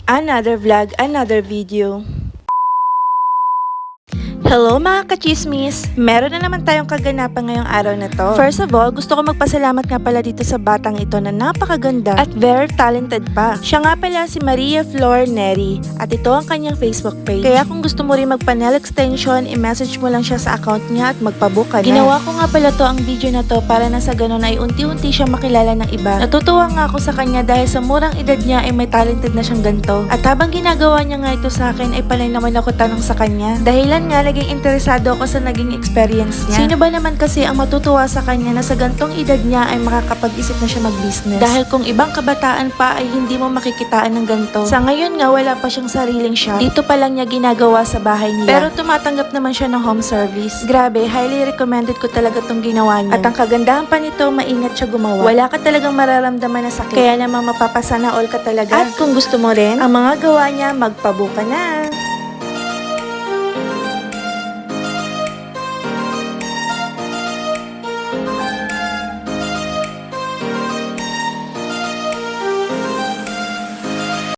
Another vlog, another video. Hello mga kachismis! Meron na naman tayong kaganapan ngayong araw na to. First of all, gusto ko magpasalamat nga pala dito sa batang ito na napakaganda at very talented pa. Siya nga pala si Maria Flor Neri at ito ang kanyang Facebook page. Kaya kung gusto mo rin magpa-nail extension, i-message mo lang siya sa account niya at magpabook ka na. Ginawa ko nga pala to ang video na to para na sa ganun ay unti-unti siya makilala ng iba. Natutuwa nga ako sa kanya dahil sa murang edad niya ay may talented na siyang ganito. At habang ginagawa niya nga ito sa akin ay panay naman ako tanong sa kanya. Dahilan nga naging interesado ako sa naging experience niya. Sino ba naman kasi ang matutuwa sa kanya na sa gantong edad niya ay makakapag-isip na siya mag-business? Dahil kung ibang kabataan pa ay hindi mo makikitaan ng ganito. Sa ngayon nga wala pa siyang sariling shop. Dito pa lang niya ginagawa sa bahay niya. Pero tumatanggap naman siya ng home service. Grabe, highly recommended ko talaga tong ginawa niya. At ang kagandahan pa nito, maingat siya gumawa. Wala ka talagang mararamdaman na sakit. Kaya naman mapapasana all ka talaga. At kung gusto mo rin, ang mga gawa niya, magpabuka na!